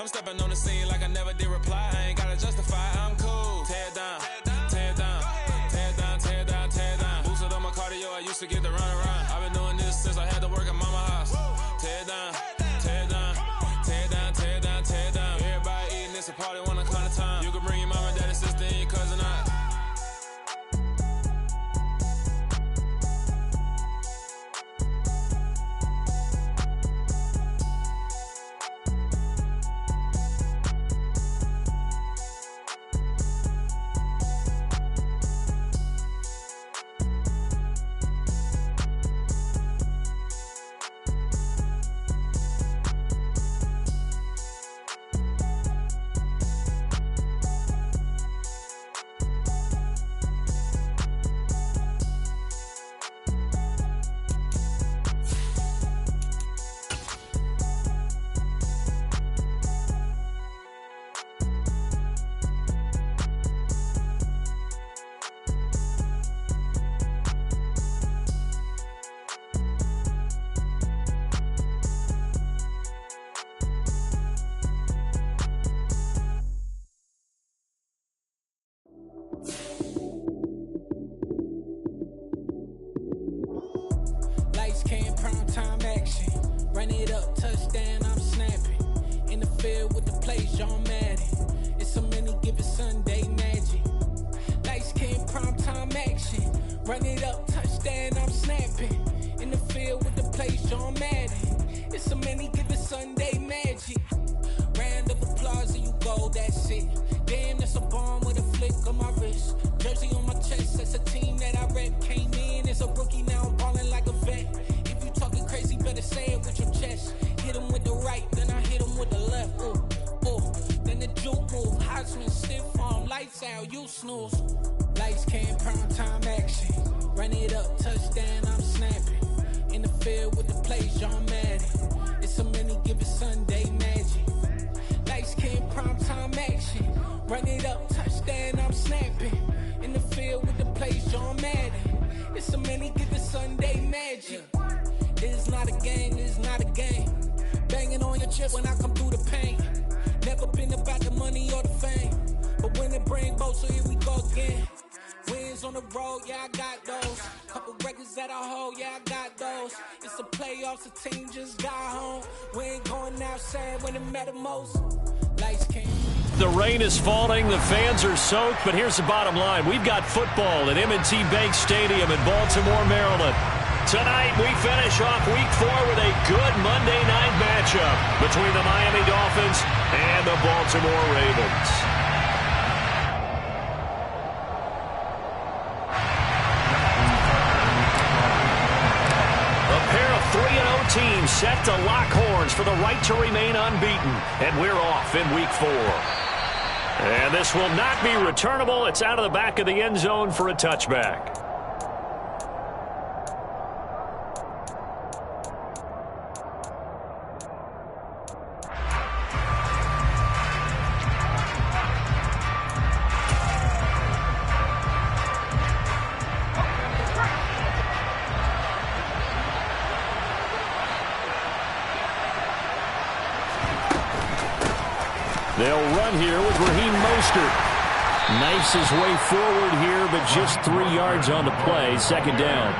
I'm stepping on the scene like I never did reply. I ain't gotta justify, I'm cool. Tear down, tear down, tear down, tear down, tear down. Boosted on my cardio, I used to get the run around. I've been doing this since I had to work at mama house. Tear down, tear down, tear down, tear down, tear down. Everybody eating, it's a party, one o'clock of time. You can bring your mama, daddy, sister, and your cousin out. Run it up, touchdown, I'm snapping. In the field with the plays, John Madden. It's so many, give it Sunday magic. Lights came, prime time action. Run it up, touchdown, I'm snapping. In the field with the plays, John Madden. It's so many, give it Sunday magic. Round of applause and you go, that's it. Damn, that's a bomb with a flick on my wrist. Jersey on my chest, that's a team that I rep. Came in as a rookie, now I'm ballin' like a vet. Talking crazy, better say it with your chest. Hit him with the right, then I hit him with the left. Ooh, ooh. Then the juke move, high swing, stiff arm, lights out, you snooze. Lights came, prime time action. Run it up, touchdown, I'm snapping. In the field with the plays, John Madden. It's so many, give it Sunday magic. Lights came, prime time action. Run it up, touchdown, I'm snapping. In the field with the plays, John Madden. It's so many, give it Sunday magic. It's not a game, it's not a game. Banging on your chest when I come through the pain. Never been about the money or the fame. But when it bring both, so here we go again. Wins on the road, yeah, I got those. Couple records that I hold, yeah, I got those. It's the playoffs, the team just got home. We ain't going outside when it matter most. Lights came. The rain is falling, the fans are soaked, but here's the bottom line. We've got football at M&T Bank Stadium in Baltimore, Maryland. Tonight, we finish off Week 4 with a good Monday night matchup between the Miami Dolphins and the Baltimore Ravens. A pair of 3-0 teams set to lock horns for the right to remain unbeaten, and we're off in Week 4. And this will not be returnable. It's out of the back of the end zone for a touchback. They'll run here with Raheem Mostert. Knifes his way forward here, but just 3 yards on the play. Second down.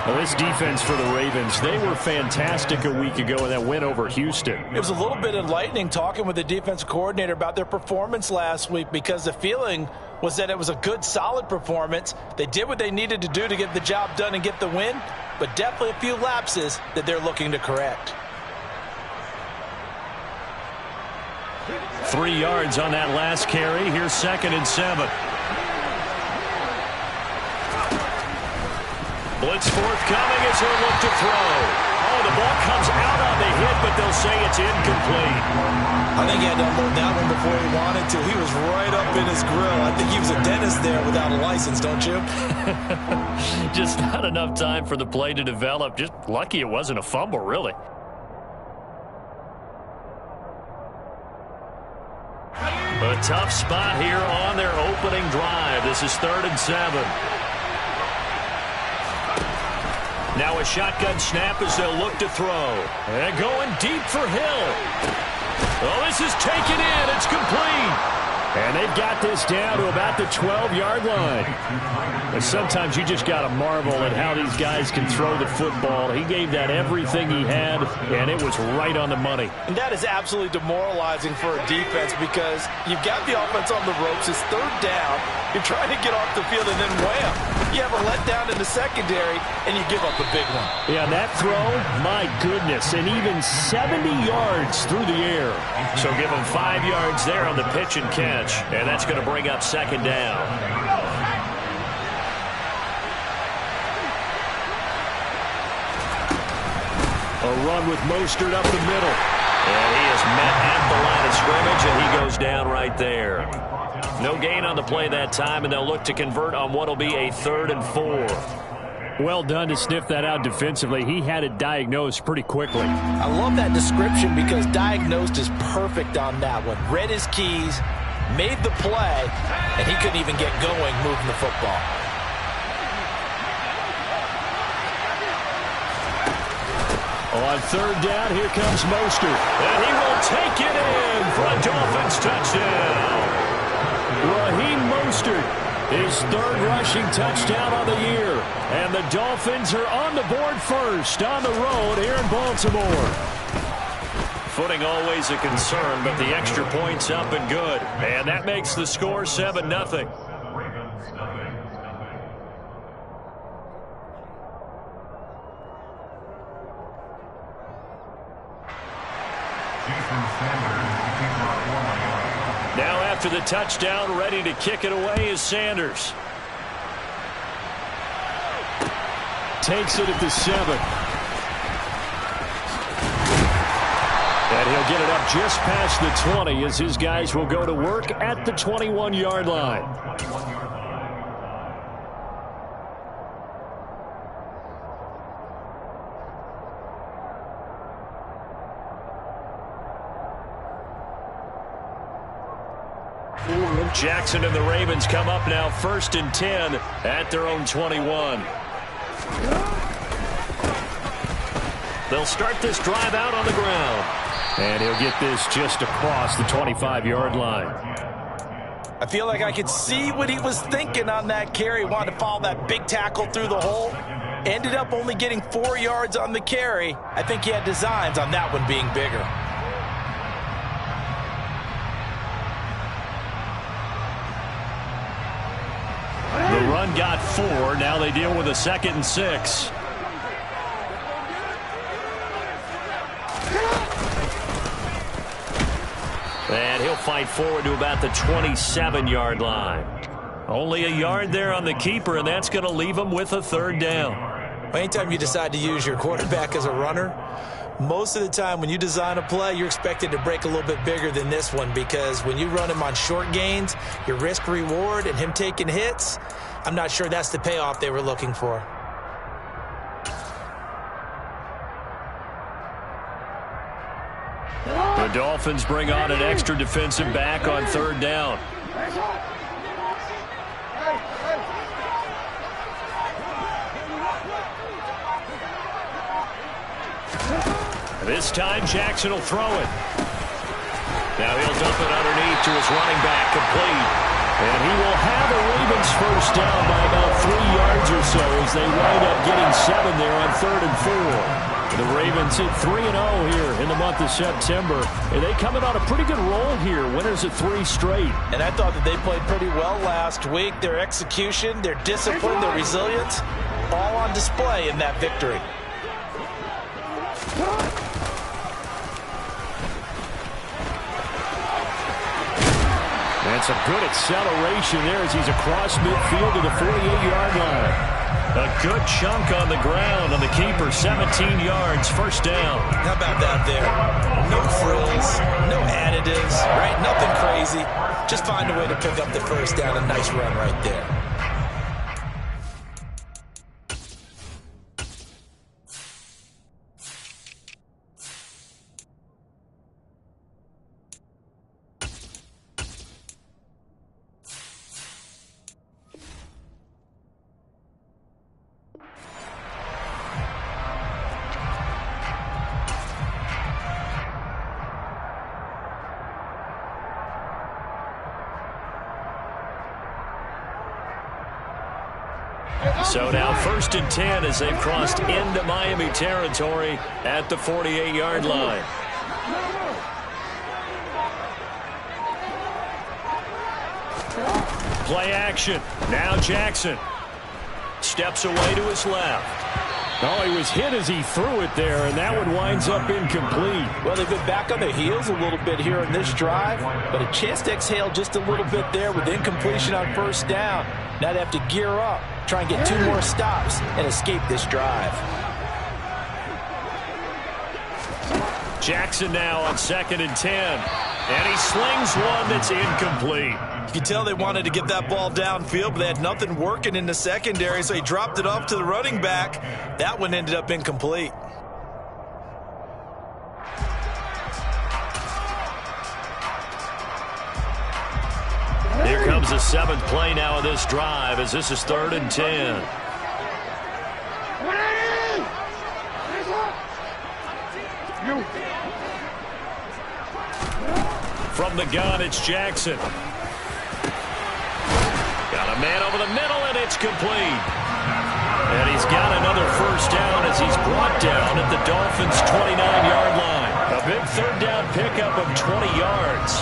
Well, this defense for the Ravens, they were fantastic a week ago in that win over Houston. It was a little bit enlightening talking with the defense coordinator about their performance last week, because the feeling was that it was a good, solid performance. They did what they needed to do to get the job done and get the win, but definitely a few lapses that they're looking to correct. 3 yards on that last carry. Here's 2nd and 7. Blitz forthcoming as they look to throw. Oh, the ball comes out on the hit, but they'll say it's incomplete. I think he had to unload that one before he wanted to. He was right up in his grill. I think he was a dentist there without a license, don't you? Just not enough time for the play to develop. Just lucky it wasn't a fumble, really. A tough spot here on their opening drive. This is 3rd and 7. Now a shotgun snap as they'll look to throw. And going deep for Hill. Oh, this is taken in. It's complete. And they've got this down to about the 12-yard line. And sometimes you just got to marvel at how these guys can throw the football. He gave that everything he had, and it was right on the money. And that is absolutely demoralizing for a defense because you've got the offense on the ropes. It's third down. You're trying to get off the field, and then wham, you have a letdown in the secondary, and you give up a big one. Yeah, that throw, my goodness, and even 70 yards through the air. So give them 5 yards there on the pitch and catch. And that's going to bring up second down. A run with Mostert up the middle. And he is met at the line of scrimmage, and he goes down right there. No gain on the play that time, and they'll look to convert on what will be a 3rd and 4. Well done to sniff that out defensively. He had it diagnosed pretty quickly. I love that description because diagnosed is perfect on that one. Read his keys, made the play, and he couldn't even get going moving the football. On 3rd down, here comes Mostert. And he will take it in for a Dolphins touchdown. Raheem Mostert, his 3rd rushing touchdown on the year. And the Dolphins are on the board first on the road here in Baltimore. Footing always a concern, but the extra point's up and good. And that makes the score 7-0. Now after the touchdown, ready to kick it away is Sanders. Takes it at the 7. And he'll get it up just past the 20 as his guys will go to work at the 21-yard line. Jackson and the Ravens come up now 1st and 10 at their own 21. They'll start this drive out on the ground. And he'll get this just across the 25-yard line. I feel like I could see what he was thinking on that carry. Wanted to follow that big tackle through the hole. Ended up only getting 4 yards on the carry. I think he had designs on that one being bigger. The run got 4. Now they deal with a 2nd and 6. And he'll fight forward to about the 27-yard line. Only a yard there on the keeper, and that's going to leave him with a 3rd down. Anytime you decide to use your quarterback as a runner, most of the time when you design a play, you're expected to break a little bit bigger than this one because when you run him on short gains, your risk-reward and him taking hits, I'm not sure that's the payoff they were looking for. The Dolphins bring on an extra defensive back on 3rd down. This time Jackson will throw it. Now he'll dump it underneath to his running back, complete. And he will have a Ravens 1st down by about 3 yards or so as they wind up getting 7 there on 3rd and 4. The Ravens hit 3-0 here in the month of September. And they come in on a pretty good roll here. Winners of 3 straight. And I thought that they played pretty well last week. Their execution, their discipline, their resilience, all on display in that victory. And some good acceleration there as he's across midfield to the 48-yard line. A good chunk on the ground on the keeper, 17 yards, 1st down. How about that there? No frills, no additives, right? Nothing crazy. Just find a way to pick up the 1st down. A nice run right there. So now 1st and 10 as they've crossed into Miami territory at the 48-yard line. Play action. Now Jackson steps away to his left. Oh, he was hit as he threw it there, and that one winds up incomplete. Well, they've been back on their heels a little bit here in this drive, but a chance to exhale just a little bit there with incompletion on 1st down. Now they have to gear up, try and get 2 more stops, and escape this drive. Jackson now on 2nd and 10. And he slings one that's incomplete. You can tell they wanted to get that ball downfield, but they had nothing working in the secondary, so he dropped it off to the running back. That one ended up incomplete. Here comes the 7th play now of this drive as this is 3rd and 10. From the gun, it's Jackson. Got a man over the middle, and it's complete. And he's got another 1st down as he's brought down at the Dolphins' 29-yard line. A big 3rd down pickup of 20 yards.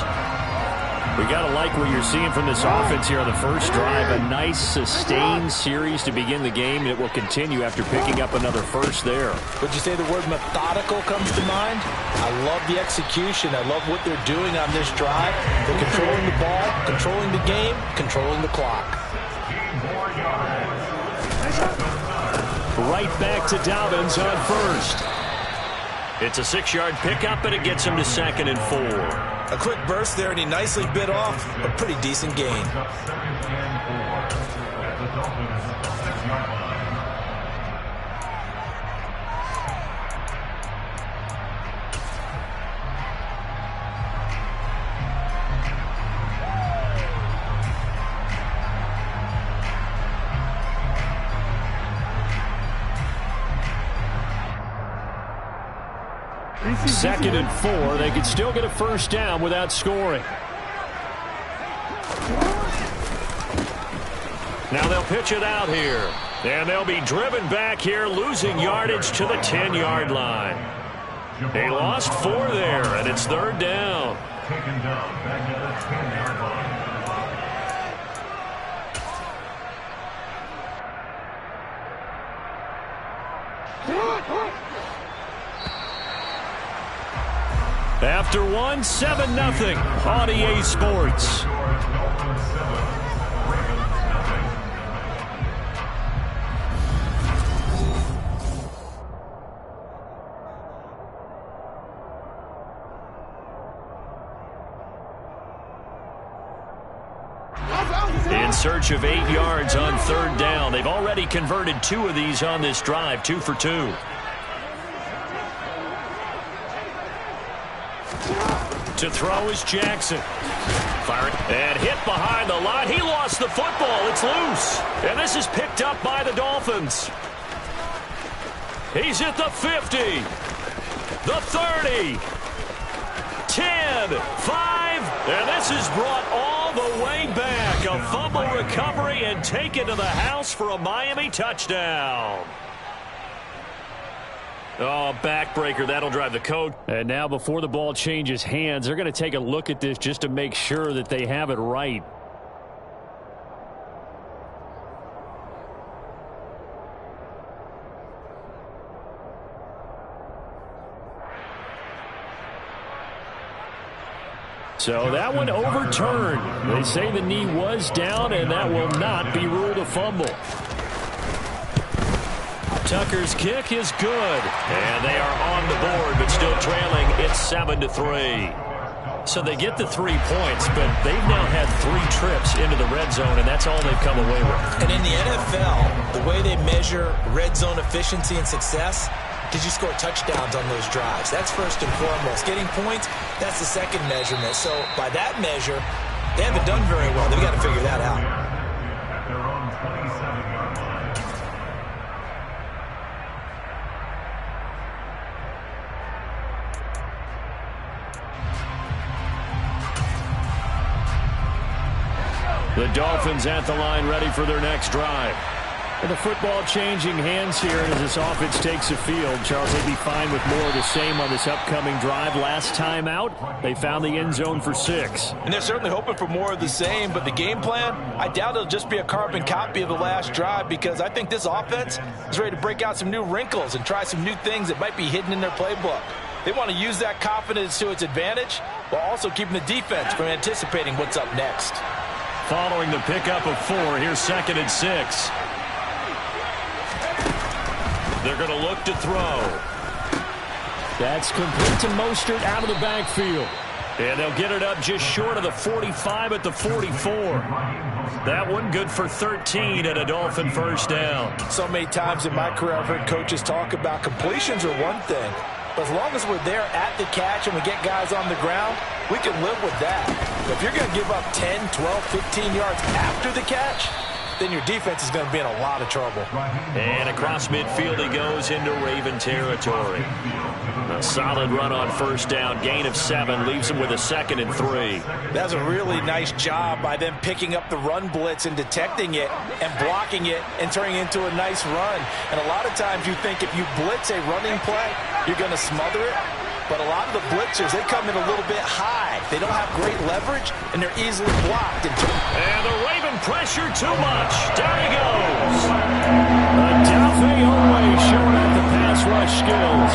We got to like what you're seeing from this offense here on the first drive. A nice, sustained series to begin the game, and it will continue after picking up another 1st there. Would you say the word methodical comes to mind? I love the execution. I love what they're doing on this drive. They're controlling the ball, controlling the game, controlling the clock. Right back to Dobbins on 1st. It's a 6-yard pickup, and it gets him to 2nd and 4. A quick burst there, and he nicely bit off a pretty decent gain. Second and 4. They could still get a 1st down without scoring. Now they'll pitch it out here. And they'll be driven back here, losing yardage to the 10-yard line. They lost 4 there, and it's 3rd down. Taken down back at the 10-yard line. After 1, 7-0 on EA Sports. In search of 8 yards on 3rd down. They've already converted 2 of these on this drive, 2 for 2. To throw is Jackson. Firing and hit behind the line. He lost the football. It's loose. And this is picked up by the Dolphins. He's at the 50. The 30. 10. 5. And this is brought all the way back. A fumble recovery and taken to the house for a Miami touchdown. Oh, backbreaker. That'll drive the coach. And now before the ball changes hands, they're going to take a look at this just to make sure that they have it right. So that one overturned. They say the knee was down, and that will not be ruled a fumble. Tucker's kick is good. And they are on the board, but still trailing. It's 7-3. So they get the 3 points, but they've now had 3 trips into the red zone, and that's all they've come away with. And in the NFL, the way they measure red zone efficiency and success, did you score touchdowns on those drives? That's first and foremost. Getting points, that's the second measurement. So by that measure, they haven't done very well. They've got to figure that out. At their own 27-yard line. The Dolphins at the line ready for their next drive. And the football changing hands here as this offense takes the field. Charles, they'd be fine with more of the same on this upcoming drive. Last time out, they found the end zone for 6. And they're certainly hoping for more of the same, but the game plan, I doubt it'll just be a carbon copy of the last drive, because I think this offense is ready to break out some new wrinkles and try some new things that might be hidden in their playbook. They want to use that confidence to its advantage while also keeping the defense from anticipating what's up next. Following the pickup of 4, here's 2nd and 6. They're going to look to throw. That's complete to Mostert out of the backfield. And they'll get it up just short of the 45 at the 44. That one good for 13 and a Dolphin first down. So many times in my career I've heard coaches talk about completions are one thing, but as long as we're there at the catch and we get guys on the ground, we can live with that. But if you're going to give up 10, 12, 15 yards after the catch, then your defense is going to be in a lot of trouble. And across midfield he goes into Raven territory. A solid run on first down. Gain of 7 leaves him with a 2nd and 3. That's a really nice job by them picking up the run blitz and detecting it and blocking it and turning it into a nice run. And a lot of times you think if you blitz a running play, you're going to smother it. But a lot of the blitzers, they come in a little bit high. They don't have great leverage, and they're easily blocked. And the Raven pressure too much. Down he goes. Adolphe always showing off the pass rush skills.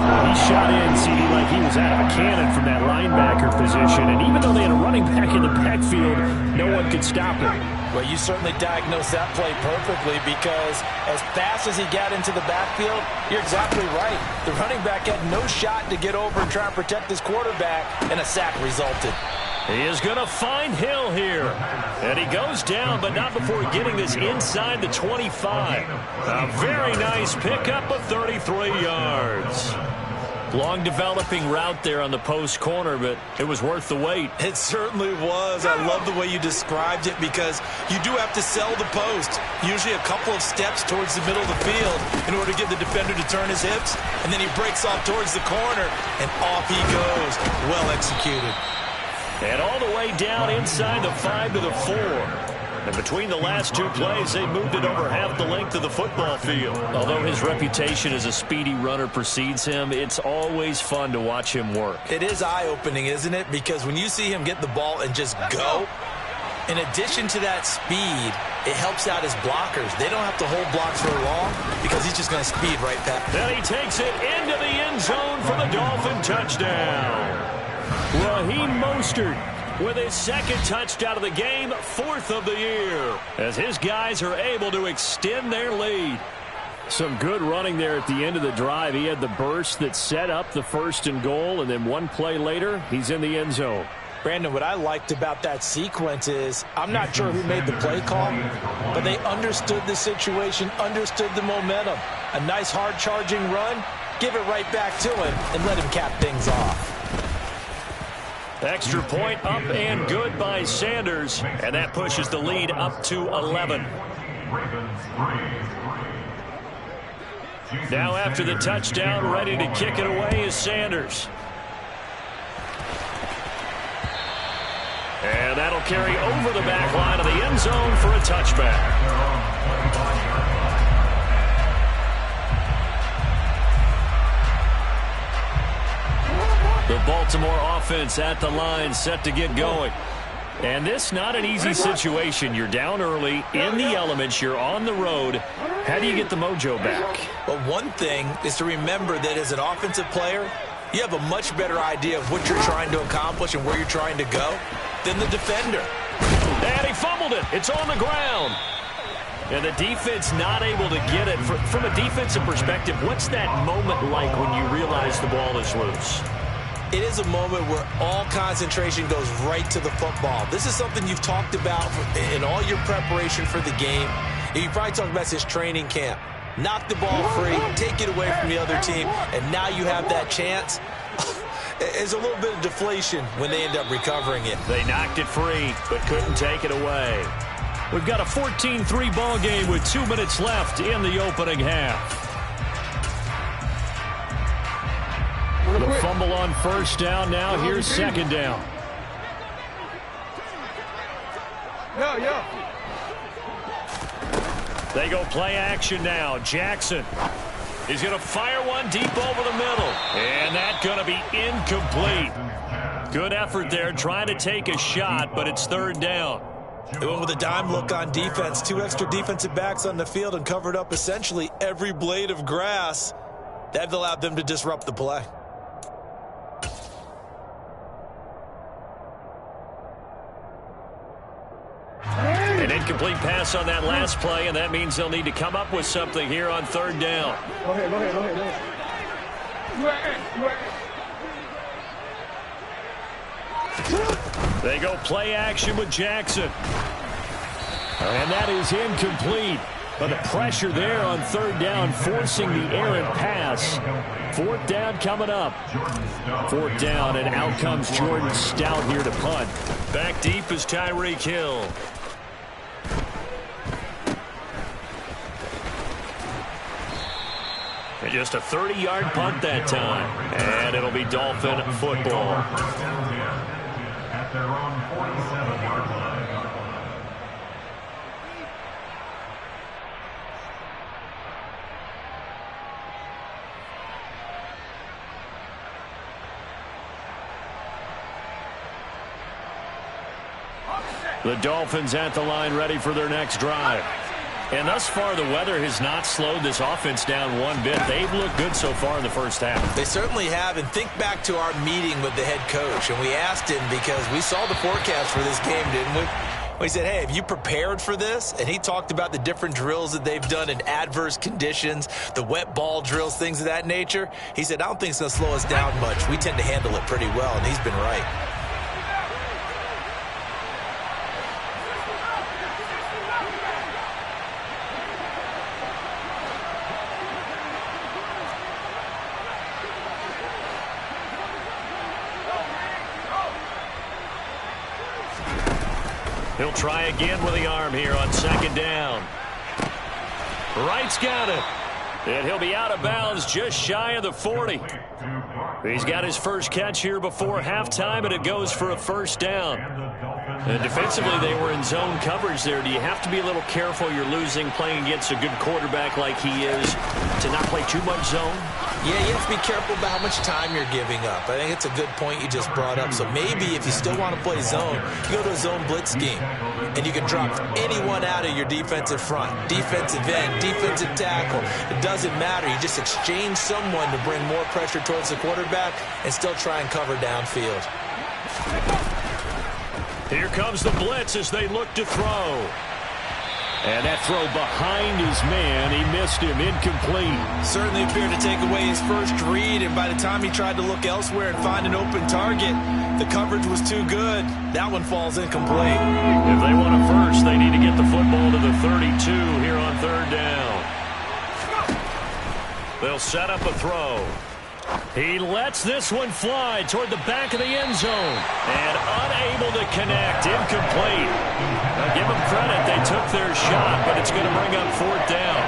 He shot in, CD, like he was out of a cannon from that linebacker position. And even though they had a running back in the backfield, no one could stop him. Well, you certainly diagnosed that play perfectly, because as fast as he got into the backfield, you're exactly right. The running back had no shot to get over and try and protect his quarterback, and a sack resulted. He is going to find Hill here. And he goes down, but not before getting this inside the 25. A very nice pickup of 33 yards. Long developing route there on the post corner, but it was worth the wait. It certainly was. I love the way you described it, because you do have to sell the post. Usually a couple of steps towards the middle of the field in order to get the defender to turn his hips, and then he breaks off towards the corner, and off he goes. Well executed. And all the way down inside the 5 to the 4. And between the last 2 plays, they moved it over half the length of the football field. Although his reputation as a speedy runner precedes him, it's always fun to watch him work. It is eye-opening, isn't it? Because when you see him get the ball and just go, in addition to that speed, it helps out his blockers. They don't have to hold blocks for long, because he's just going to speed right past. Then he takes it into the end zone for the Dolphin touchdown. Raheem Mostert with his 2nd touchdown of the game, 4th of the year, as his guys are able to extend their lead. Some good running there at the end of the drive. He had the burst that set up the 1st and goal, and then one play later, he's in the end zone. Brandon, what I liked about that sequence is, I'm not sure who made the play call, but they understood the situation, understood the momentum. A nice hard-charging run, give it right back to him, and let him cap things off. Extra point up and good by Sanders, and that pushes the lead up to 11. Now after the touchdown, ready to kick it away is Sanders. And that'll carry over the back line of the end zone for a touchback. The Baltimore offense at the line, set to get going. And this not an easy situation. You're down early, in the elements, you're on the road. How do you get the mojo back? Well, one thing is to remember that as an offensive player, you have a much better idea of what you're trying to accomplish and where you're trying to go than the defender. And he fumbled it. It's on the ground. And the defense not able to get it. From a defensive perspective, what's that moment like when you realize the ball is loose? It is a moment where all concentration goes right to the football. This is something you've talked about in all your preparation for the game. You probably talked about this training camp. Knock the ball free, take it away from the other team, and now you have that chance. It's a little bit of deflation when they end up recovering it. They knocked it free, but couldn't take it away. We've got a 14-3 ball game with 2 minutes left in the opening half. The fumble on first down. Now here's 2nd down. They go play action now. Jackson. He's going to fire one deep over the middle. And that's going to be incomplete. Good effort there trying to take a shot, but it's third down. They went with a dime look on defense. 2 extra defensive backs on the field and covered up essentially every blade of grass. That allowed them to disrupt the play. An incomplete pass on that last play, and that means they'll need to come up with something here on third down. Go ahead. They go play action with Jackson. And that is incomplete. But the pressure there on third down, forcing the errant pass. Fourth down coming up. Fourth down, and out comes Jordan Stout here to punt. Back deep is Tyreek Hill. And just a 30-yard punt that time. And it'll be Dolphin football. At their own 47-yard line. The Dolphins at the line ready for their next drive. And thus far, the weather has not slowed this offense down one bit. They've looked good so far in the first half. They certainly have, and think back to our meeting with the head coach, and we asked him because we saw the forecast for this game, didn't we? We said, hey, have you prepared for this? And he talked about the different drills that they've done in adverse conditions, the wet ball drills, things of that nature. He said, I don't think it's going to slow us down much. We tend to handle it pretty well, and he's been right. He'll try again with the arm here on second down. Wright's got it. And he'll be out of bounds just shy of the 40. He's got his first catch here before halftime, and it goes for a first down. And defensively, they were in zone coverage there. Do you have to be a little careful? You're losing playing against a good quarterback like he is to not play too much zone? Yeah, you have to be careful about how much time you're giving up. I think it's a good point you just brought up. So maybe if you still want to play zone, you go to a zone blitz scheme. And you can drop anyone out of your defensive front. Defensive end, defensive tackle. It doesn't matter. You just exchange someone to bring more pressure towards the quarterback and still try and cover downfield. Here comes the blitz as they look to throw. And that throw behind his man, he missed him, incomplete. Certainly appeared to take away his first read, and by the time he tried to look elsewhere and find an open target, the coverage was too good. That one falls incomplete. If they want a first, they need to get the football to the 32 here on third down. They'll set up a throw. He lets this one fly toward the back of the end zone. And unable to connect. Incomplete. Now give them credit. They took their shot, but it's going to bring up fourth down.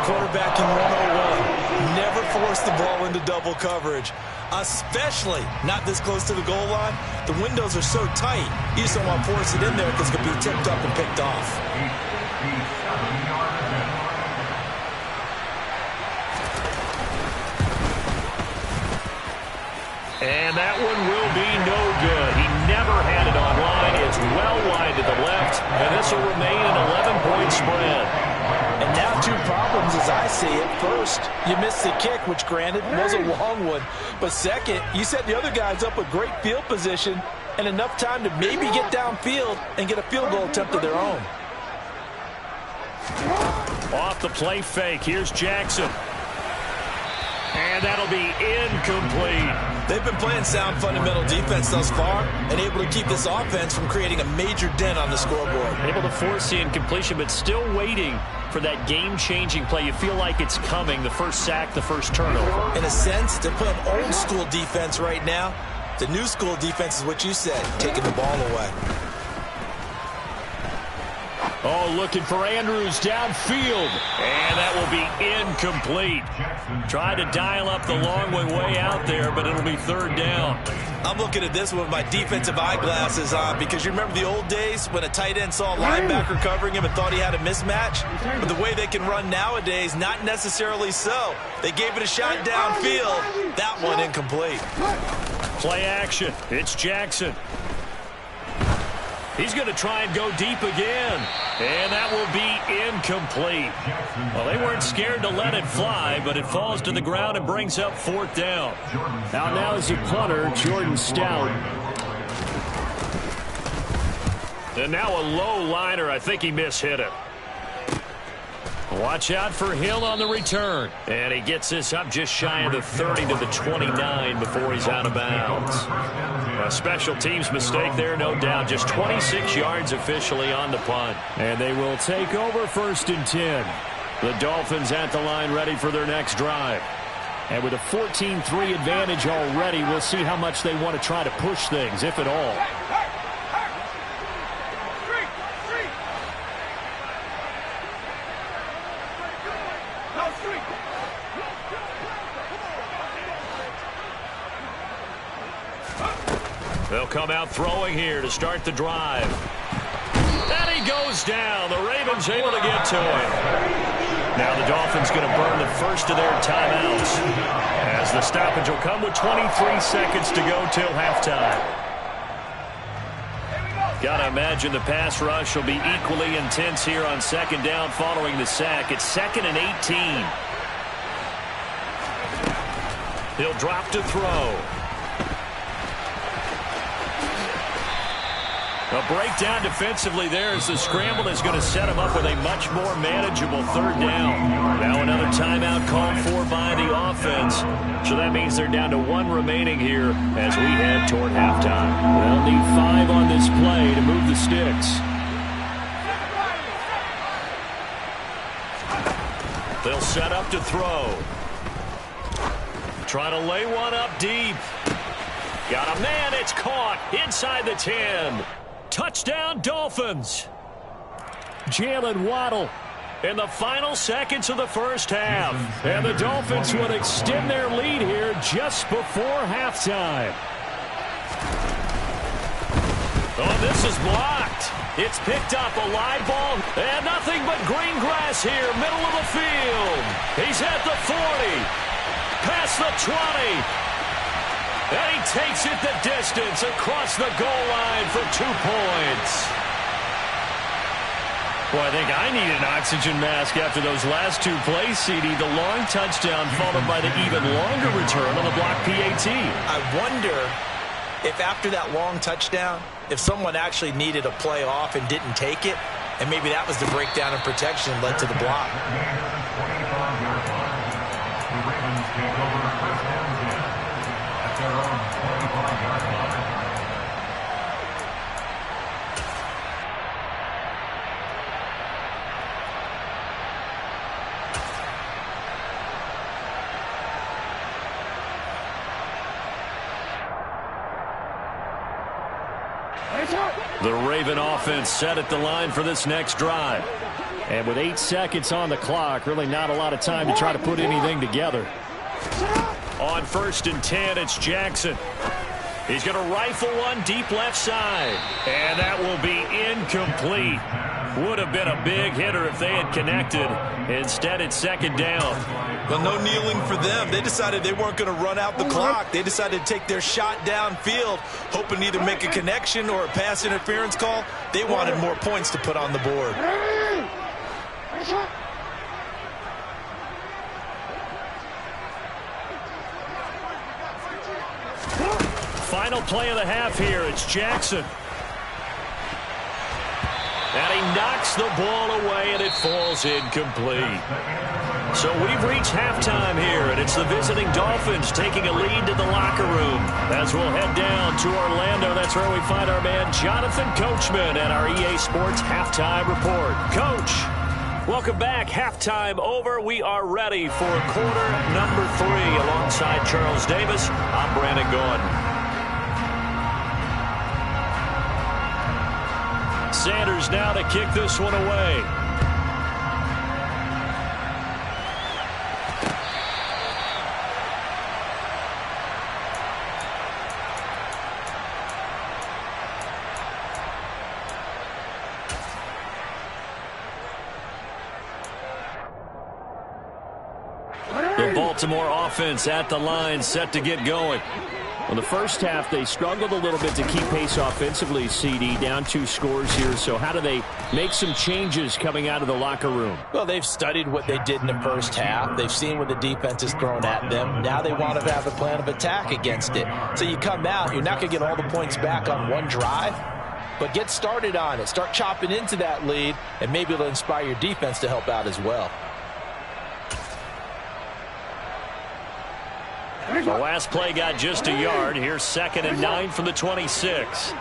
Quarterbacking 101. Never force the ball into double coverage. Especially not this close to the goal line. The windows are so tight. You just don't want to force it in there because it could be tipped up and picked off. And that one will be no good. He never had it online. It's well wide to the left, and this will remain an 11-point spread. And now two problems as I see it. First, you missed the kick, which granted was a long one. But second, you set the other guys up with great field position and enough time to maybe get downfield and get a field goal attempt of their own. Off the play fake, here's Jackson. And that'll be incomplete. They've been playing sound fundamental defense thus far and able to keep this offense from creating a major dent on the scoreboard. Able to force the incompletion, but still waiting for that game-changing play. You feel like it's coming, the first sack, the first turnover. In a sense, they're playing old-school defense right now. The new-school defense is what you said, taking the ball away. Oh, looking for Andrews downfield. And that will be incomplete. Tried to dial up the long way out there, but it'll be third down. I'm looking at this with my defensive eyeglasses on because you remember the old days when a tight end saw a linebacker covering him and thought he had a mismatch? But the way they can run nowadays, not necessarily so. They gave it a shot downfield. That one incomplete. Play action. It's Jackson. He's going to try and go deep again. And that will be incomplete. Well, they weren't scared to let it fly, but it falls to the ground and brings up fourth down. Now is your punter, Jordan Stout. And now a low liner. I think he mishit it. Watch out for Hill on the return. And he gets this up just shy of the 30 to the 29 before he's out of bounds. A special teams mistake there, no doubt. Just 26 yards officially on the punt. And they will take over 1st and 10. The Dolphins at the line ready for their next drive. And with a 14-3 advantage already, we'll see how much they want to try to push things, if at all. They'll come out throwing here to start the drive. And he goes down. The Ravens able to get to him. Now the Dolphins going to burn the first of their timeouts, as the stoppage will come with 23 seconds to go till halftime. Got to imagine the pass rush will be equally intense here on second down following the sack. It's 2nd and 18. He'll drop to throw. A breakdown defensively there as the scramble is going to set him up with a much more manageable third down. Now another timeout called for by the offense. So that means they're down to 1 remaining here as we head toward halftime. They'll need 5 on this play to move the sticks. They'll set up to throw. Trying to lay one up deep. Got a man. It's caught inside the 10. Touchdown, Dolphins. Jalen Waddle In the final seconds of the first half. And the Dolphins would extend their lead here just before halftime. Oh, this is blocked. It's picked up, a live ball, and nothing but green grass here, middle of the field. He's at the 40, past the 20. And he takes it the distance across the goal line for 2 points. Well, I think I need an oxygen mask after those last 2 plays, CD. The long touchdown followed by the even longer return on the block PAT. I wonder if after that long touchdown, if someone actually needed a play off and didn't take it, and maybe that was the breakdown in protection that led to the block. The Ravens take over first down at their own 25-yard line. The Raven offense set at the line for this next drive. And with 8 seconds on the clock, really not a lot of time to try to put anything together. On 1st and 10, it's Jackson. He's going to rifle one deep left side. And that will be incomplete. Would have been a big hitter if they had connected. Instead, it's 2nd down. Well, no kneeling for them. They decided they weren't going to run out the clock. They decided to take their shot downfield, hoping to either make a connection or a pass interference call. They wanted more points to put on the board. Final play of the half here. It's Jackson. And he knocks the ball away, and it falls incomplete. So we've reached halftime here, and it's the visiting Dolphins taking a lead to the locker room. As we'll head down to Orlando, that's where we find our man Jonathan Coachman at our EA Sports Halftime Report. Coach, welcome back. Halftime over. We are ready for quarter number 3. Alongside Charles Davis, I'm Brandon Gordon. Sanders now to kick this one away. The Baltimore offense at the line, set to get going. Well, the first half, they struggled a little bit to keep pace offensively, CD, down 2 scores here. So how do they make some changes coming out of the locker room? Well, they've studied what they did in the first half. They've seen what the defense has thrown at them. Now they want to have a plan of attack against it. So you come out, you're not going to get all the points back on one drive, but get started on it. Start chopping into that lead, and maybe it'll inspire your defense to help out as well. The last play got just a yard. Here's 2nd and 9 from the 26.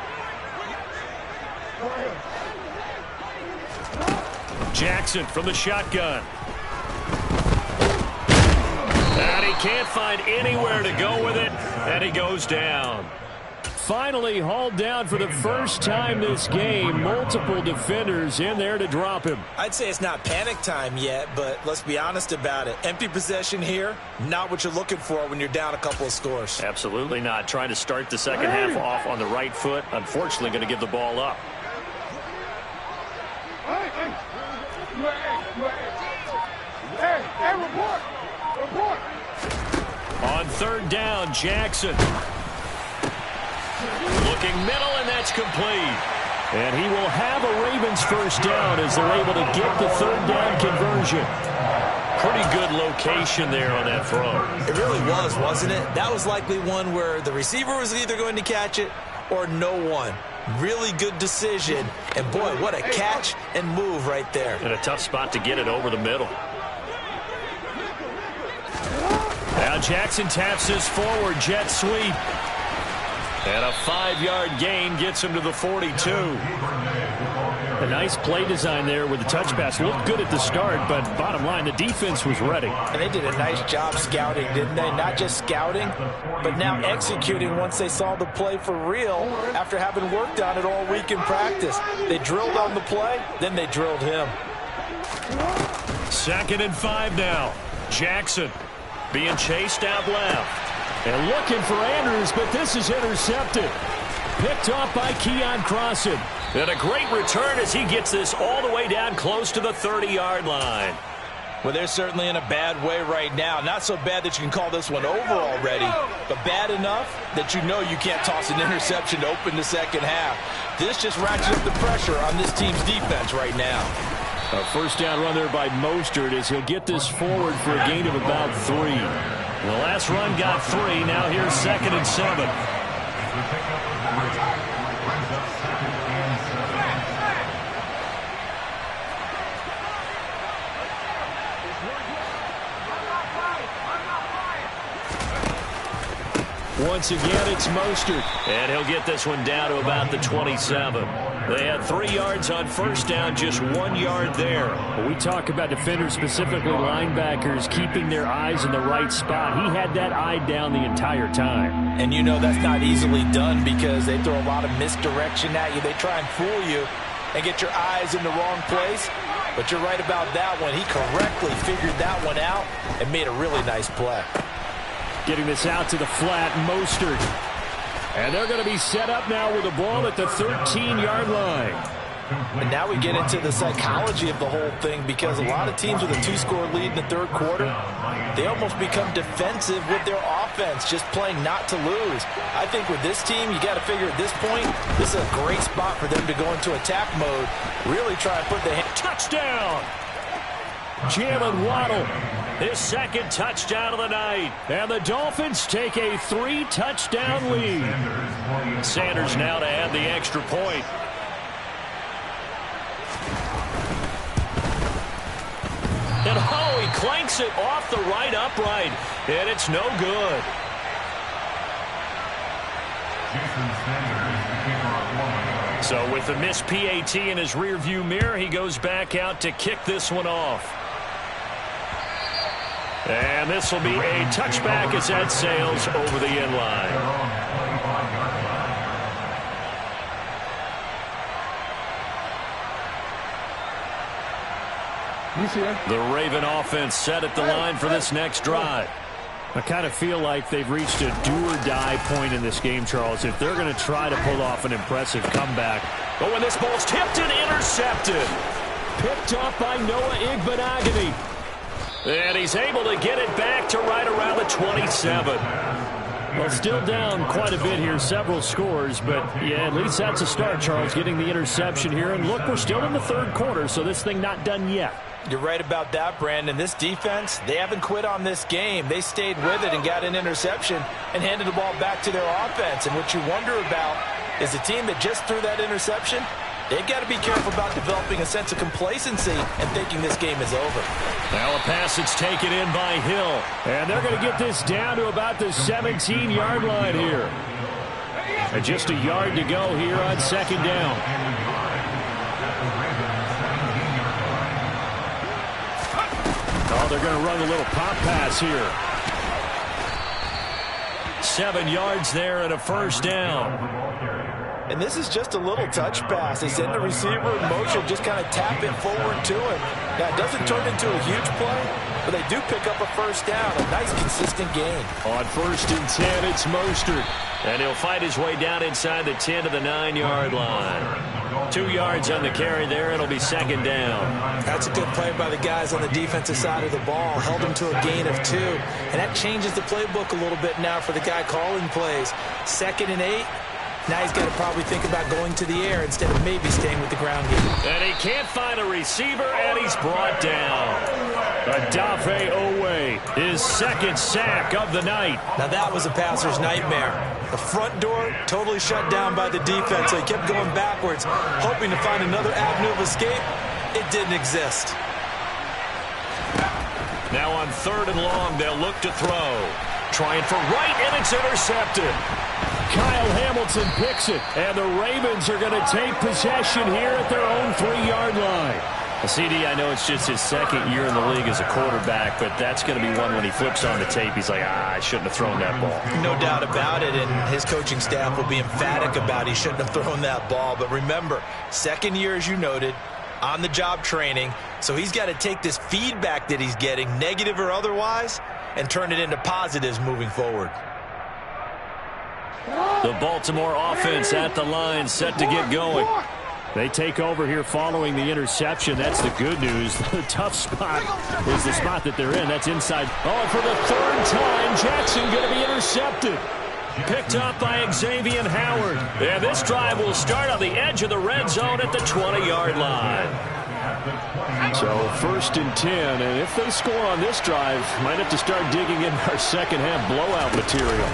Jackson from the shotgun. And he can't find anywhere to go with it, and he goes down. Finally hauled down for the first time this game. Multiple defenders in there to drop him. I'd say it's not panic time yet, but let's be honest about it. Empty possession here, not what you're looking for when you're down a couple of scores. Absolutely not. Trying to start the second half off on the right foot. Unfortunately, going to give the ball up. Report. On 3rd down, Jackson. Looking middle, and that's complete. And he will have a Ravens first down as they're able to get the 3rd down conversion. Pretty good location there on that throw. It really was, wasn't it? That was likely one where the receiver was either going to catch it or no one. Really good decision. And, boy, what a catch and move right there. And a tough spot to get it over the middle. Now Jackson taps his forward jet sweep. And a 5-yard gain gets him to the 42. A nice play design there with the touch pass. Looked good at the start, but bottom line, the defense was ready. And they did a nice job scouting, didn't they? Not just scouting, but now executing once they saw the play for real after having worked on it all week in practice. They drilled on the play, then they drilled him. 2nd and 5 now. Jackson being chased out left. And looking for Andrews, but this is intercepted. Picked off by Keon Crossan. And a great return as he gets this all the way down close to the 30-yard line. Well, they're certainly in a bad way right now. Not so bad that you can call this one over already, but bad enough that you know you can't toss an interception to open the second half. This just ratchets up the pressure on this team's defense right now. A first down run there by Mostert as he'll get this forward for a gain of about 3. The last run got 3. Now here's 2nd and 7. Once again, it's Mostert. And he'll get this one down to about the 27. They had 3 yards on first down, just 1 yard there. We talk about defenders, specifically linebackers, keeping their eyes in the right spot. He had that eye down the entire time. And you know that's not easily done because they throw a lot of misdirection at you. They try and fool you and get your eyes in the wrong place. But you're right about that one. He correctly figured that one out and made a really nice play. Getting this out to the flat, Mostert. And they're going to be set up now with the ball at the 13-yard line. And now we get into the psychology of the whole thing because a lot of teams with a 2-score lead in the third quarter, they almost become defensive with their offense, just playing not to lose. I think with this team, you got to figure at this point, this is a great spot for them to go into attack mode, really try and put the hand. Touchdown! Jalen Waddle, his 2nd touchdown of the night. And the Dolphins take a 3-touchdown lead. Sanders now to add the extra point. And oh, he clanks it off the right upright. And it's no good. So with the missed PAT in his rearview mirror, he goes back out to kick this one off. And this will be a touchback as that sails over the end line. The Raven offense set at the line for this next drive. I kind of feel like they've reached a do-or-die point in this game, Charles, if they're going to try to pull off an impressive comeback. Oh, and this ball's tipped and intercepted. Picked up by Noah Igbenogany. And he's able to get it back to right around the 27. Well, still down quite a bit here, several scores, but yeah, at least that's a start, Charles, getting the interception here. And look, we're still in the third quarter, so this thing not done yet. You're right about that, Brandon. This defense, they haven't quit on this game. They stayed with it and got an interception and handed the ball back to their offense. And what you wonder about is the team that just threw that interception, they've got to be careful about developing a sense of complacency and thinking this game is over. Now a pass that's taken in by Hill. And they're going to get this down to about the 17-yard line here. And just a yard to go here on second down. Oh, they're going to run a little pop pass here. 7 yards there and a first down. And this is just a little touch pass. They send the receiver in motion, just kind of tap it forward to him. Now, it doesn't turn into a huge play, but they do pick up a first down. A nice, consistent gain. On 1st and 10, it's Mostert. And he'll fight his way down inside the 10 to the 9-yard line. 2 yards on the carry there. It'll be second down. That's a good play by the guys on the defensive side of the ball. Held him to a gain of 2. And that changes the playbook a little bit now for the guy calling plays. 2nd and 8. Now he's got to probably think about going to the air instead of maybe staying with the ground game. And he can't find a receiver, and he's brought down. Adafe Owe, his 2nd sack of the night. Now that was a passer's nightmare. The front door totally shut down by the defense, so he kept going backwards, hoping to find another avenue of escape. It didn't exist. Now on 3rd and long, they'll look to throw. Trying for right, and it's intercepted. Kyle Hamilton picks it, and the Ravens are going to take possession here at their own 3-yard line. CD, I know it's just his 2nd year in the league as a quarterback, but that's going to be one when he flips on the tape. He's like, I shouldn't have thrown that ball. No doubt about it, and his coaching staff will be emphatic about he shouldn't have thrown that ball. But remember, 2nd year, as you noted, on-the-job training, so he's got to take this feedback that he's getting, negative or otherwise, and turn it into positives moving forward. The Baltimore offense at the line, set to get going. They take over here following the interception. That's the good news. The tough spot is the spot that they're in. That's inside. Oh, and for the 3rd time, Jackson going to be intercepted. Picked up by Xavier Howard. And this drive will start on the edge of the red zone at the 20-yard line. So 1st and 10, and if they score on this drive, might have to start digging in our second-half blowout material.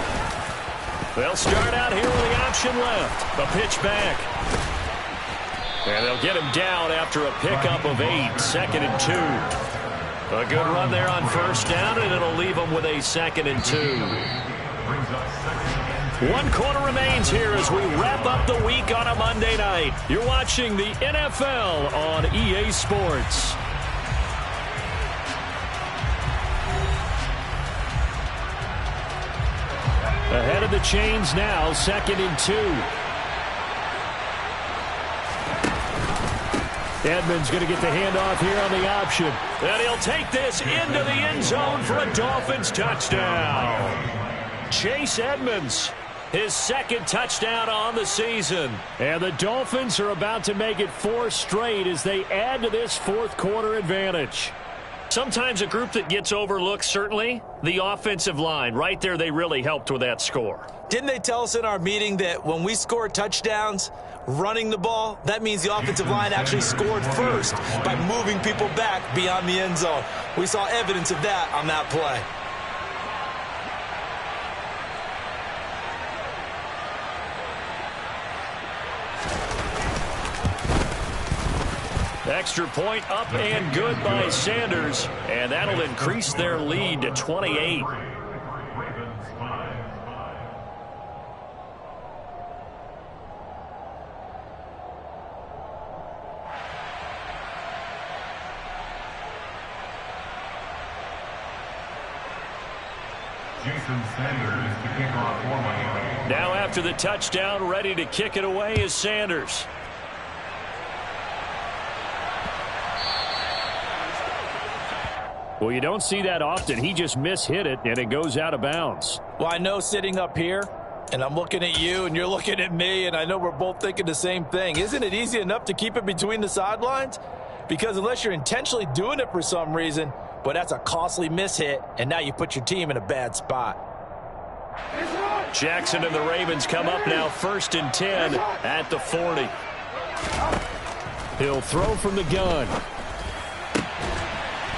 They'll start out here with the option left. The pitch back. And they'll get him down after a pickup of 8, 2nd and 2. A good run there on 1st down, and it'll leave them with a 2nd and 2. 1 quarter remains here as we wrap up the week on a Monday night. You're watching the NFL on EA Sports. Ahead of the chains now, 2nd and 2. Edmonds going to get the handoff here on the option. And he'll take this into the end zone for a Dolphins touchdown. Chase Edmonds, his 2nd touchdown on the season. And the Dolphins are about to make it 4 straight as they add to this 4th quarter advantage. Sometimes a group that gets overlooked, certainly, the offensive line. Right there, they really helped with that score. Didn't they tell us in our meeting that when we score touchdowns running the ball, that means the offensive line actually scored first by moving people back beyond the end zone? We saw evidence of that on that play. Extra point up and good by Sanders, and that'll increase their lead to 28. Now after the touchdown, ready to kick it away is Sanders. Well, you don't see that often. He just mishit it, and it goes out of bounds. Well, I know sitting up here, and I'm looking at you, and you're looking at me, and I know we're both thinking the same thing. Isn't it easy enough to keep it between the sidelines? Because unless you're intentionally doing it for some reason, but that's a costly mishit, and now you put your team in a bad spot. Jackson and the Ravens come up now 1st and 10 at the 40. He'll throw from the gun.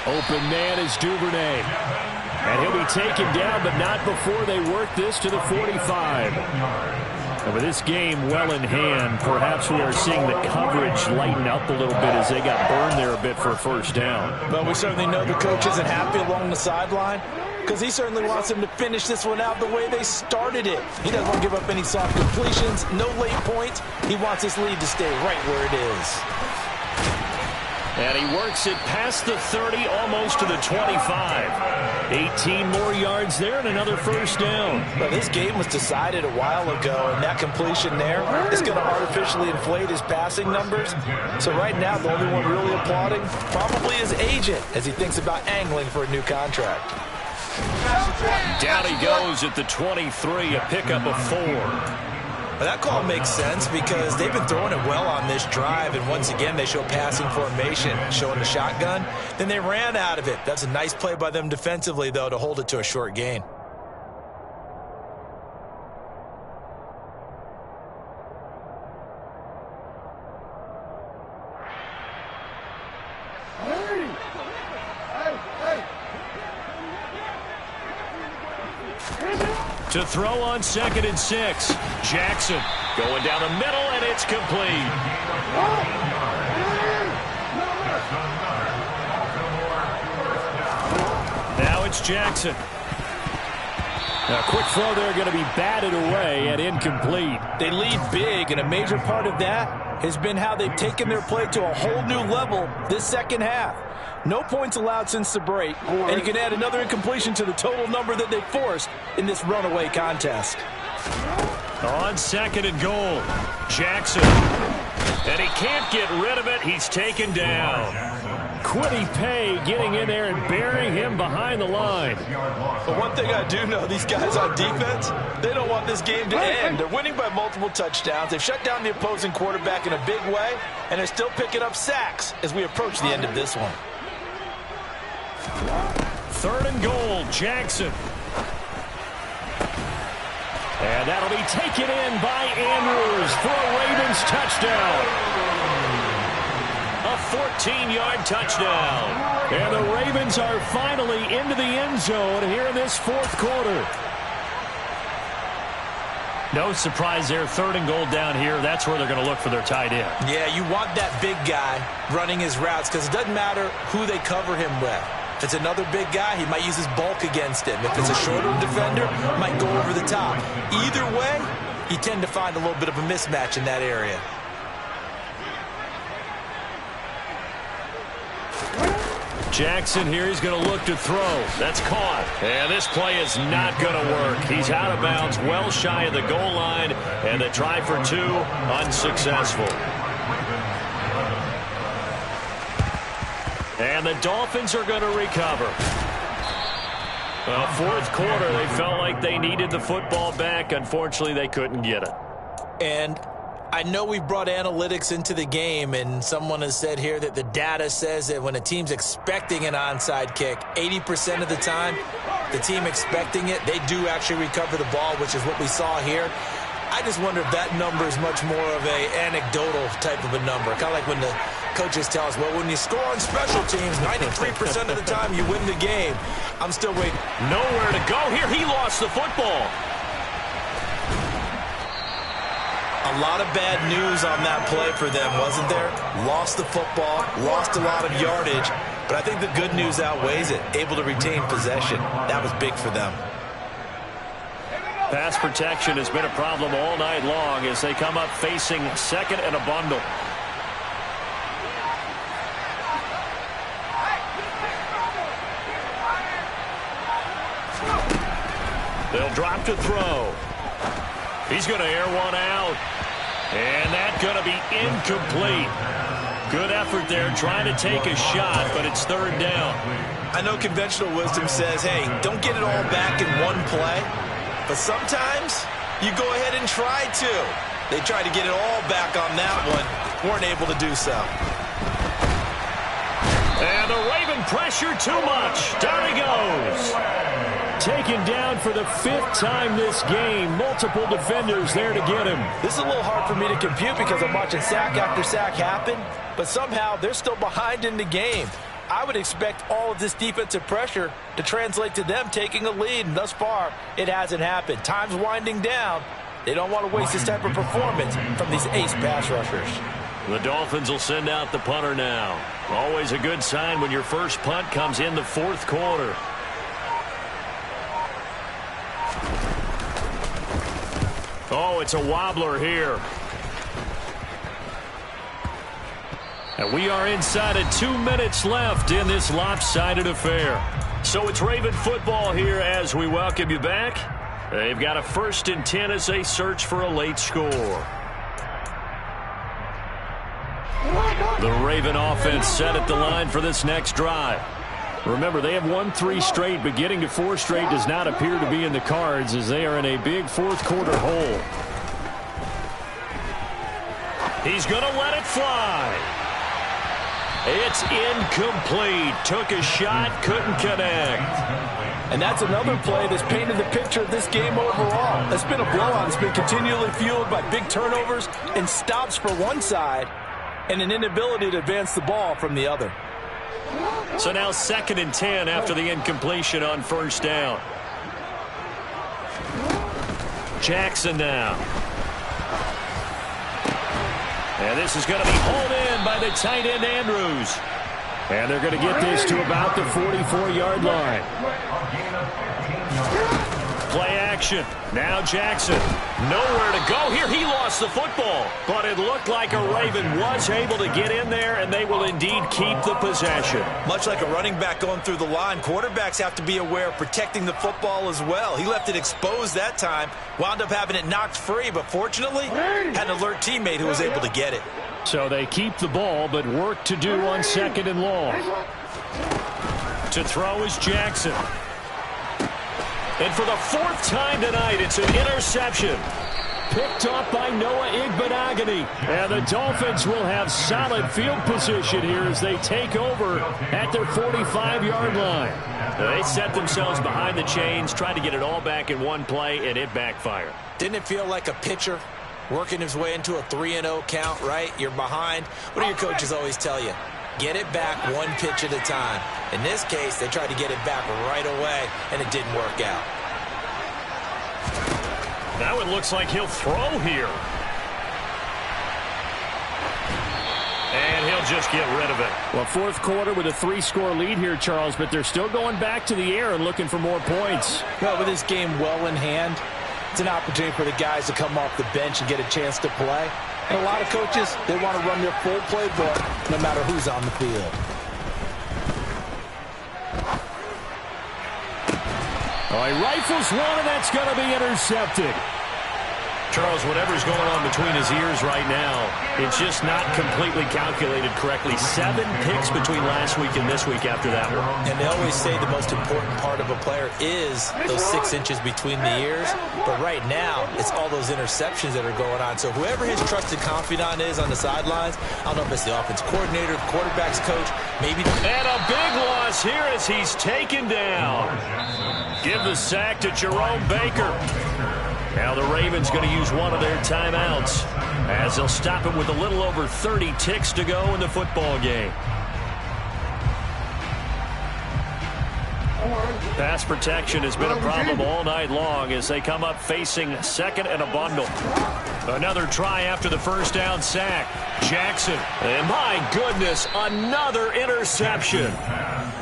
Open man is Duvernay. And he'll be taken down, but not before they work this to the 45. And with this game well in hand, perhaps we are seeing the coverage lighten up a little bit as they got burned there a bit for a first down. But we certainly know the coach isn't happy along the sideline because he certainly wants them to finish this one out the way they started it. He doesn't want to give up any soft completions, no late points. He wants this lead to stay right where it is. And he works it past the 30, almost to the 25. 18 more yards there and another first down. Well, this game was decided a while ago, and that completion there is going to artificially inflate his passing numbers. So right now, the only one really applauding probably his agent as he thinks about angling for a new contract. Down he goes at the 23, a pickup of 4. Well, that call makes sense because they've been throwing it well on this drive, and once again they show passing formation, showing the shotgun. Then they ran out of it. That's a nice play by them defensively, though, to hold it to a short gain. To throw on 2nd and 6. Jackson going down the middle, and it's complete. Now it's Jackson. A quick throw there going to be batted away and incomplete. They lead big, and a major part of that has been how they've taken their play to a whole new level this second half. No points allowed since the break, and you can add another incompletion to the total number that they forced in this runaway contest. On 2nd and goal, Jackson. And he can't get rid of it. He's taken down. Quiddy Pay getting in there and burying him behind the line. But one thing I do know, these guys on defense, they don't want this game to end. They're winning by multiple touchdowns. They've shut down the opposing quarterback in a big way, and they're still picking up sacks as we approach the end of this one. 3rd and goal, Jackson. And that'll be taken in by Andrews for a Ravens touchdown. A 14-yard touchdown. And the Ravens are finally into the end zone here in this 4th quarter. No surprise there, 3rd and goal down here. That's where they're going to look for their tight end. Yeah, you want that big guy running his routes because it doesn't matter who they cover him with. If it's another big guy, he might use his bulk against him. If it's a shorter defender, might go over the top. Either way, you tend to find a little bit of a mismatch in that area. Jackson here, he's going to look to throw. That's caught. And this play is not going to work. He's out of bounds, well shy of the goal line, and the try for 2 unsuccessful. And the Dolphins are going to recover. Well, 4th quarter, they felt like they needed the football back. Unfortunately, they couldn't get it. And I know we've brought analytics into the game, and someone has said here that the data says that when a team's expecting an onside kick, 80% of the time, the team expecting it, they do actually recover the ball, which is what we saw here. I just wonder if that number is much more of a anecdotal type of a number. Kind of like when the coaches tell us, well, when you score on special teams, 93% of the time you win the game. I'm still waiting. Nowhere to go here. He lost the football. A lot of bad news on that play for them, wasn't there? Lost the football, lost a lot of yardage, but I think the good news outweighs it. Able to retain possession. That was big for them. Pass protection has been a problem all night long as they come up facing 2nd and a bundle. They'll drop to throw. He's going to air one out. And that's going to be incomplete. Good effort there trying to take a shot, but it's 3rd down. I know conventional wisdom says, hey, don't get it all back in one play. But sometimes you go ahead and try to. They tried to get it all back on that one. Weren't able to do so. And the Raven pressure too much. Down he goes. Taken down for the 5th time this game. Multiple defenders there to get him. This is a little hard for me to compute because I'm watching sack after sack happen, but somehow they're still behind in the game. I would expect all of this defensive pressure to translate to them taking a lead, and thus far, it hasn't happened. Time's winding down. They don't want to waste this type of performance from these ace pass rushers. The Dolphins will send out the punter now. Always a good sign when your first punt comes in the 4th quarter. Oh, it's a wobbler here. And we are inside of 2 minutes left in this lopsided affair. So it's Raven football here as we welcome you back. They've got a 1st and 10 as they search for a late score. The Raven offense set at the line for this next drive. Remember, they have won 3 straight, but getting to 4 straight does not appear to be in the cards as they are in a big 4th quarter hole. He's going to let it fly. It's incomplete. Took a shot, couldn't connect. And that's another play that's painted the picture of this game overall. It's been a blowout. It's been continually fueled by big turnovers and stops for one side and an inability to advance the ball from the other. So now 2nd and 10 after the incompletion on 1st down. Jackson now. And this is going to be hauled in by the tight end Andrews. And they're going to get this to about the 44-yard line. Play action. Now Jackson. Nowhere to go here. He lost the football. But it looked like a Raven was able to get in there, and they will indeed keep the possession. Much like a running back going through the line, quarterbacks have to be aware of protecting the football as well. He left it exposed that time, wound up having it knocked free, but fortunately had an alert teammate who was able to get it. So they keep the ball, but work to do on 2nd and long. To throw is Jackson. And for the 4th time tonight, it's an interception. Picked off by Noah Igbenogany. And the Dolphins will have solid field position here as they take over at their 45-yard line. They set themselves behind the chains, tried to get it all back in one play, and it backfired. Didn't it feel like a pitcher working his way into a 3-0 count, right? You're behind. What do your coaches always tell you? Get it back one pitch at a time. In this case, they tried to get it back right away, and it didn't work out. Now it looks like he'll throw here. And he'll just get rid of it. Well, 4th quarter with a 3-score lead here, Charles, but they're still going back to the air and looking for more points. Well, with this game well in hand, it's an opportunity for the guys to come off the bench and get a chance to play. And a lot of coaches, they want to run their full playbook no matter who's on the field. Oh, he rifles one, and that's going to be intercepted. Charles, whatever's going on between his ears right now, it's just not completely calculated correctly. 7 picks between last week and this week after that one. And they always say the most important part of a player is those 6 inches between the ears. But right now, it's all those interceptions that are going on. So whoever his trusted confidant is on the sidelines, I don't know if it's the offense coordinator, the quarterback's coach, maybe. And a big loss here as he's taken down. Give the sack to Jerome Baker. Now the Ravens going to use one of their timeouts as they'll stop it with a little over 30 ticks to go in the football game. Pass protection has been a problem all night long as they come up facing 2nd and a bundle. Another try after the 1st down sack. Jackson. And my goodness, another interception.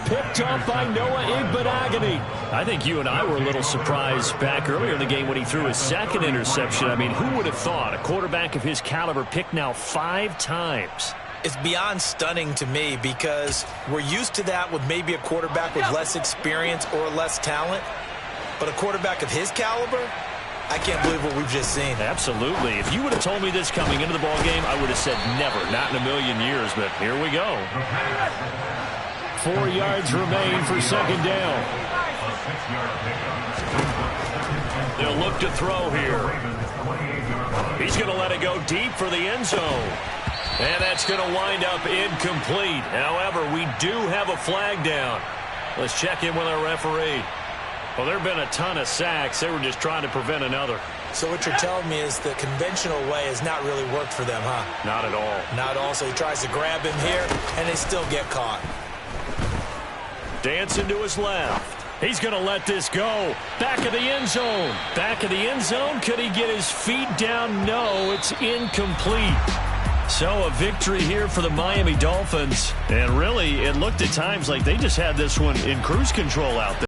Picked up by Noah Igbenogany. I think you and I were a little surprised back earlier in the game when he threw his 2nd interception. I mean, who would have thought a quarterback of his caliber picked now 5 times? It's beyond stunning to me because we're used to that with maybe a quarterback with less experience or less talent. But a quarterback of his caliber, I can't believe what we've just seen. Absolutely. If you would have told me this coming into the ball game, I would have said never, not in a million years. But here we go. 4 yards remain for second down. A 6-yard pickup. They'll look to throw here. He's going to let it go deep for the end zone. And that's going to wind up incomplete. However, we do have a flag down. Let's check in with our referee. Well, there have been a ton of sacks. They were just trying to prevent another. So what you're telling me is the conventional way has not really worked for them, huh? Not at all. Not at all. So he tries to grab him here, and they still get caught. Dancing to his left. He's going to let this go. Back of the end zone. Back of the end zone. Could he get his feet down? No, it's incomplete. So a victory here for the Miami Dolphins. And really, it looked at times like they just had this one in cruise control out there.